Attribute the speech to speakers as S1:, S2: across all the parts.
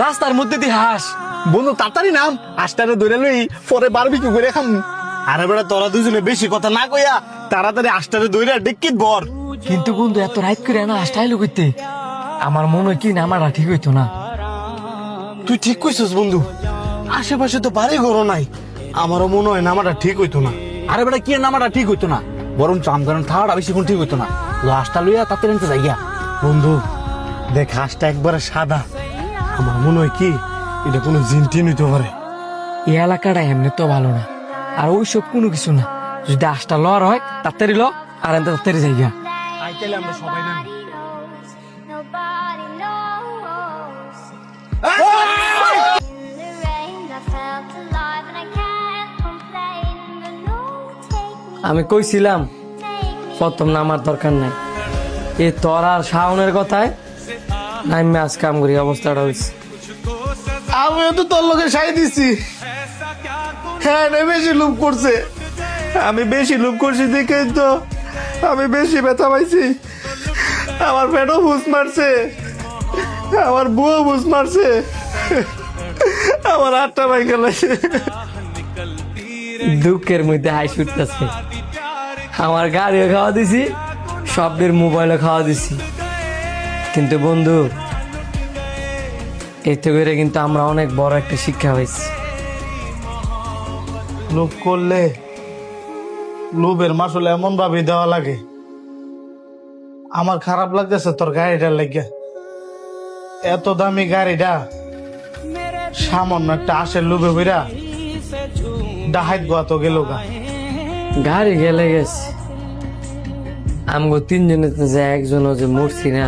S1: রাস্তার মধ্যে দিয়ে হাঁস।
S2: বন্ধু তাড়াতাড়ি নাম, হাঁসটারে ধরে লই, পরে বারবিকিউ করে খাম। আরে বেটা তোরা দুজনে বেশি কথা না কইয়া তাড়াতাড়ি হাঁসটারে ধরে ডিক্কিত ভর।
S1: কিন্তু বন্ধু এত রাইত করে না হাঁসটা আইলো করতে, আমার মনে হয় কি নামাটা ঠিক হইতো না।
S2: তুই ঠিক কইছিস বন্ধু, আশেপাশে তো বাড়ি ঘরও নাই, আমারও মনে হয় নামাটা ঠিক হইতো না।
S3: আরে বেটা কি নামাটা ঠিক হইতো না, বরং চাম কারণ থাকাটা বেশিক্ষণ ঠিক হইতো না। লাশটা লইয়া তাতে আনতে যাইয়া।
S2: বন্ধু দেখ হাঁসটা একবারে সাদা, আমার মনে হয় কি এটা কোনো জিনটিন হইতে পারে।
S1: এই এলাকাটা এমনি তো ভালো না, আর ওইসব কোনো কিছু না। যদি হাঁসটা লর হয় তাড়াতাড়ি ল, আর এনতে তাড়াতাড়ি যাইগা।
S2: আইতেলে আমরা সবাই নাম।
S4: Nobody knows. The rain, I felt alive and I can't complain. But no, take me,
S1: আমি কইছিলাম
S4: take me.
S1: প্রথম নামার দরকার নাই, এ তোর আর শাওনের কথায় নাইমে আজ কাম করি অবস্থাটা হয়েছে।
S2: আমিও তো তোর লোকে সাই দিছি। হ্যাঁ রে, বেশি লুপ করছে, আমি বেশি লুপ করছি দেখে তো আমি বেশি ব্যথা পাইছি। আমার পেটও বুঝ মারছে, আমার বুয়ো বুঝ মারছে, আমার হাতটা ভাই গেল।
S1: দুঃখের মধ্যে হাই ছুটতেছে। আমার গাড়িও খাওয়া দিছি, সবের মোবাইলও খাওয়া দিছি, কিন্তু বন্ধু এতে করে কিন্তু আমরা অনেক বড় একটা শিক্ষা পাইছি।
S2: লোভ করলে লোভের মাসুল এমন ভাবে দেওয়া লাগে। আমার খারাপ লাগতেছে তোর গাড়িটার লাগে, এত দামি গাড়িটা সামান্য একটা আশের লোভে বইরা ডাহাইত গোয়াতো গেল গা।
S1: গাড়ি গেলে গেছে, আমগো তিনজনে যে একজনও যে মরছি না,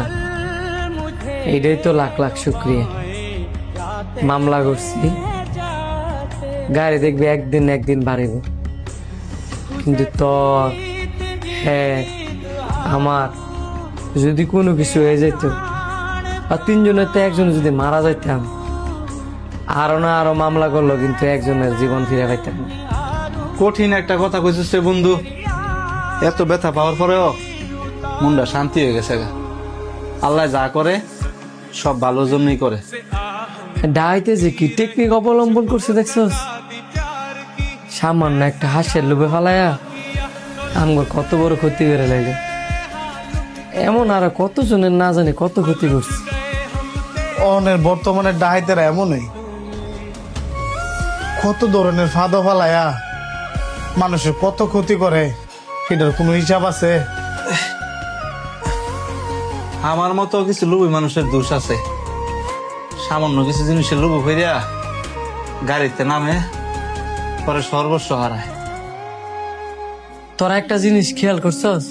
S1: এইটাই তো লাখ লাখ শুক্রিয়া। মামলা করছি, গাড়ি দেখবি একদিন একদিন বাড়িব, কিন্তু তোর হ্যাঁ আমার যদি কোনো কিছু হয়ে যেত, আর তিনজনের তো একজন যদি মারা যাইতাম, আরো না আরো মামলা করলো, কিন্তু একজনের জীবন ফিরে পাইতাম না।
S3: কঠিন একটা কথা কইছিস রে বন্ধু, এত ব্যথা পাওয়ার পরেও মনটা শান্তি হয়ে গেছে গা। আল্লাহ যা করে সব ভালোর জন্যই করে।
S1: ডাইতে যে কি টেকনিক অবলম্বন করছে দেখছস, সামান্য একটা হাঁসের লোভে ফেলায়া আমগো কত বড় ক্ষতি করে লাগে। এমন আরো কতজনের না জানি কত ক্ষতি করছে।
S2: অনের বর্তমানে ডাহাইতেরা এমনই, কত ধরনের ফাঁদো ফালায়া মানুষের কত ক্ষতি করে, সেটার কোনো হিসাব আছে?
S3: আমার মতো কিছু লোভী মানুষের দোষ আছে, সামান্য কিছু জিনিসের লোভ হইয়া গাড়িতে নামে পরে সর্বস্ব হারায়।
S1: তোরা একটা জিনিস খেয়াল করছস,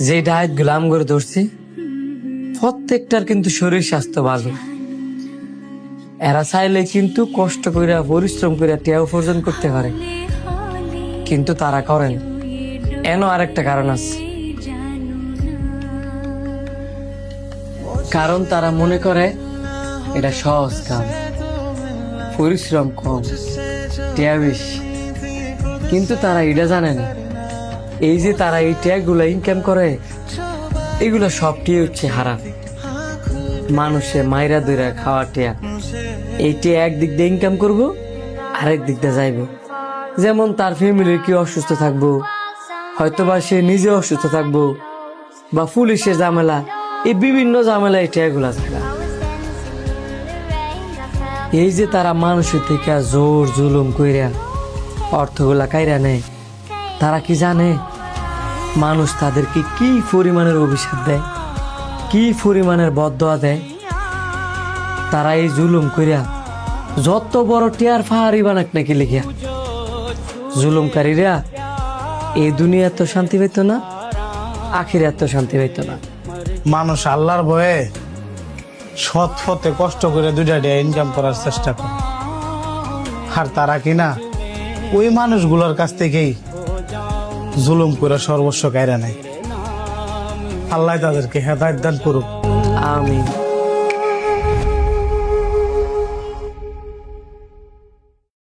S1: যে ডায়েট গুলো আম করে ধরছি প্রত্যেকটার কিন্তু শরীর স্বাস্থ্য ভালো। এরা চাইলে কিন্তু কষ্ট করে পরিশ্রম করে টিয়া উপার্জন করতে পারে, কিন্তু তারা করেন। এন আরেকটা কারণ আছে, কারণ তারা মনে করে এটা সহজ কাম, পরিশ্রম কম, টিয়া বেশি। কিন্তু তারা এটা জানে না, এই যে তারা এই ট্যাগ গুলা ইনকাম করে, এগুলো সবটি হচ্ছে হারাম। মানুষে মাইরা দইরা খাওয়া টিয়া, এই টিয়া একদিক দিয়ে ইনকাম করবো, আরেক দিক দিয়ে যাইব। যেমন তার ফ্যামিলির কি অসুস্থ থাকবো, হয়তোবা সে নিজে অসুস্থ থাকবো, বা পুলিশের ঝামেলা, এই বিভিন্ন ঝামেলা এই টিয়া গুলা থাকা। এই যে তারা মানুষের থেকে জোর জুলুম কইরা অর্থগুলা কাইরা নেয়, তারা কি জানে মানুষ তাদেরকে কি পরিমাণের অভিশাপ দেয়, কি পরিমাণের বদদোয়া দেয়? তারা এই জুলুম কইরা যত বড় টিয়ার ফাহারি বানাক নাকি লিখিয়া, জুলুমকারীরা এই দুনিয়া তো শান্তি পাইত না, আখিরাত তো শান্তি পাইত না।
S2: মানুষ আল্লাহর ভয়ে সৎ পথে কষ্ট করে দুইটা টাকা ইনকাম করার চেষ্টা করে, আর তারা কিনা ওই মানুষগুলোর কাছ থেকেই জুলুম করে সর্বস্ব কায়রা নেয়। আল্লাহ তাদেরকে হেদায়েত দান করুক।
S1: আমিন।